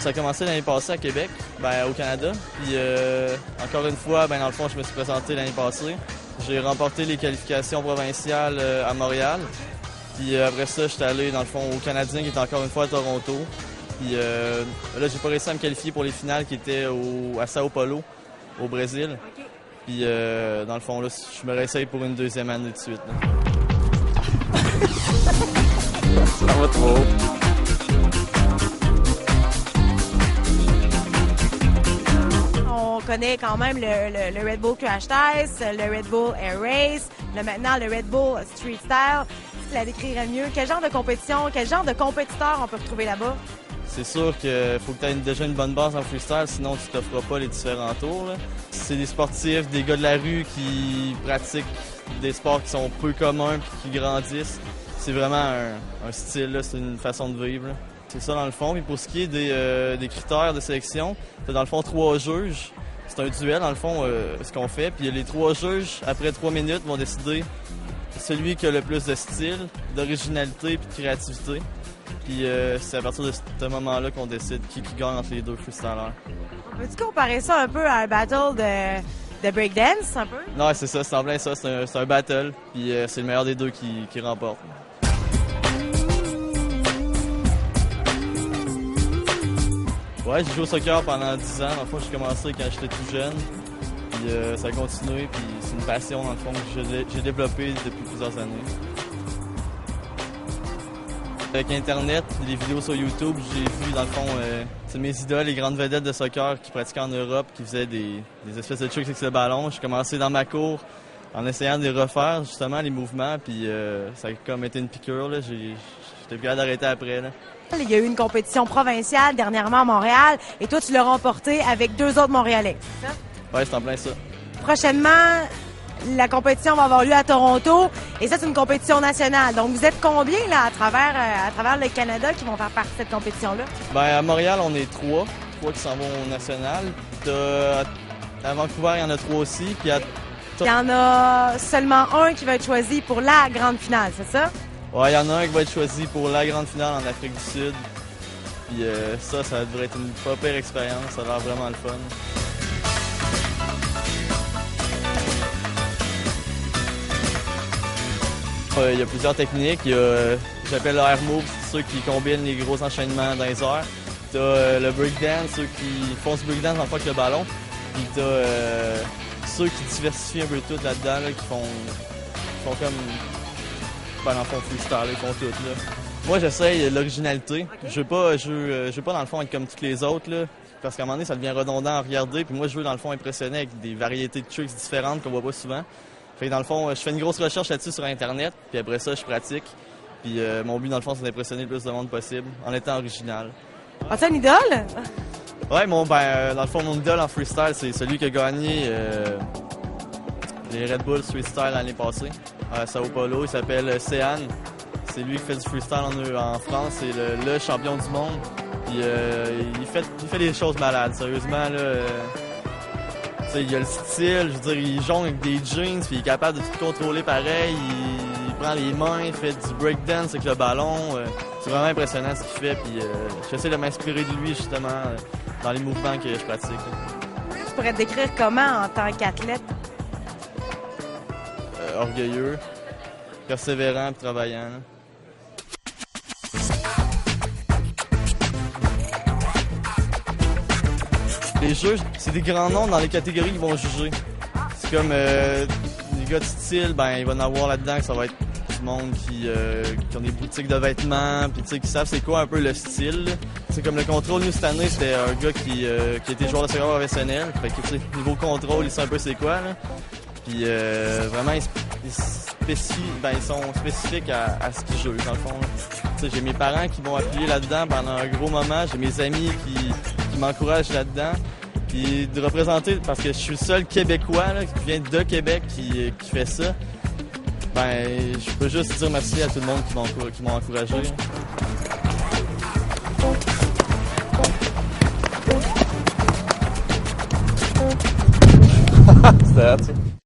Ça a commencé l'année passée à Québec, au Canada. Puis encore une fois, dans le fond, je me suis présenté l'année passée. J'ai remporté les qualifications provinciales à Montréal. Puis après ça, j'étais allé dans le fond au Canadien qui était encore une fois à Toronto. Puis là, j'ai pas réussi à me qualifier pour les finales qui étaient à Sao Paulo, au Brésil. Okay. Puis dans le fond, là, je me réessaye pour une deuxième année de suite. Ça va trop. On connaît quand même le Red Bull Crash Test, le Red Bull Air Race, maintenant le Red Bull Street Style. Tu la décrirais mieux. Quel genre de compétition, quel genre de compétiteurs on peut retrouver là-bas? C'est sûr qu'il faut que tu aies déjà une bonne base en freestyle, sinon tu t'offres pas les différents tours. C'est des sportifs, des gars de la rue qui pratiquent des sports qui sont peu communs et qui grandissent. C'est vraiment un style, c'est une façon de vivre. C'est ça dans le fond. Puis pour ce qui est des critères de sélection, c'est dans le fond 3 juges. C'est un duel dans le fond, ce qu'on fait. Puis les 3 juges, après 3 minutes, vont décider celui qui a le plus de style, d'originalité et de créativité. Puis c'est à partir de ce moment-là qu'on décide qui gagne entre les deux freestylers. Peux-tu comparer ça un peu à un battle de breakdance, un peu? Non, c'est ça, c'est en plein ça. C'est un battle, puis c'est le meilleur des deux qui remporte. Ouais, j'ai joué au soccer pendant 10 ans. Dans le fond, j'ai commencé quand j'étais tout jeune. Puis ça a continué, puis c'est une passion dans le fond que j'ai développée depuis plusieurs années. Avec Internet, les vidéos sur YouTube, j'ai vu dans le fond c'est mes idoles, les grandes vedettes de soccer qui pratiquaient en Europe, qui faisaient des espèces de tricks avec le ballon. J'ai commencé dans ma cour en essayant de les refaire, justement, les mouvements, puis ça a comme été une piqûre. J'étais plus capable d'arrêter après. Là. Il y a eu une compétition provinciale dernièrement à Montréal et toi, tu l'as remportée avec 2 autres Montréalais, c'est ça? Ouais, c'est en plein ça. Prochainement, la compétition va avoir lieu à Toronto et ça, c'est une compétition nationale. Donc, vous êtes combien là, à travers le Canada qui vont faire partie de cette compétition-là? À Montréal, on est 3 qui s'en vont au national. À Vancouver, il y en a 3 aussi. Puis il y en a seulement un qui va être choisi pour la grande finale, c'est ça? Ouais, il y en a un qui va être choisi pour la grande finale en Afrique du Sud. Puis ça devrait être une pas pire expérience. Ça a l'air vraiment le fun. Il y a plusieurs techniques. J'appelle le air move, ceux qui combinent les gros enchaînements dans les airs. T'as le breakdance, ceux qui font ce breakdance en fois que le ballon. Puis t'as ceux qui diversifient un peu tout là-dedans, qui font comme dans le fond freestyle, ils font tout. Là. Moi, j'essaye l'originalité. Okay. Je veux pas dans le fond être comme toutes les autres, là, parce qu'à un moment donné, ça devient redondant à regarder. Puis moi, je veux dans le fond impressionner avec des variétés de tricks différentes qu'on voit pas souvent. Fait que dans le fond, je fais une grosse recherche là-dessus sur Internet, puis après ça, je pratique. Puis mon but, dans le fond, c'est d'impressionner le plus de monde possible en étant original. As-tu une idole? Ouais, dans le fond, mon idole en freestyle, c'est celui qui a gagné les Red Bull Street Style l'année passée à Sao Paulo. Il s'appelle Céan. C'est lui qui fait du freestyle en France. C'est le champion du monde. Puis il fait des choses malades, sérieusement, là. Il a le style, je veux dire, il jongle avec des jeans, puis il est capable de tout contrôler pareil. Il prend les mains, il fait du breakdance avec le ballon. C'est vraiment impressionnant ce qu'il fait, puis j'essaie de m'inspirer de lui, justement, dans les mouvements que je pratique. Tu pourrais te décrire comment en tant qu'athlète? Orgueilleux, persévérant et travaillant. Là. Les juges, c'est des grands noms dans les catégories qu'ils vont juger. C'est comme les gars de style, il va y en avoir là-dedans que ça va être du monde qui ont des boutiques de vêtements, puis qui savent c'est quoi un peu le style. C'est comme le contrôle, nous cette année, c'était un gars qui était joueur de soccer professionnel. Fait que niveau contrôle, il sait un peu c'est quoi. Là. Puis vraiment, ils sont spécifiques à ce qu'ils jugent, dans le fond. J'ai mes parents qui m'ont appuyé là-dedans pendant un gros moment. J'ai mes amis qui m'encouragent là-dedans. Puis de représenter, parce que je suis le seul Québécois là, qui vient de Québec qui fait ça, je peux juste dire merci à tout le monde qui m'ont encouragé. C'était hâte, ça.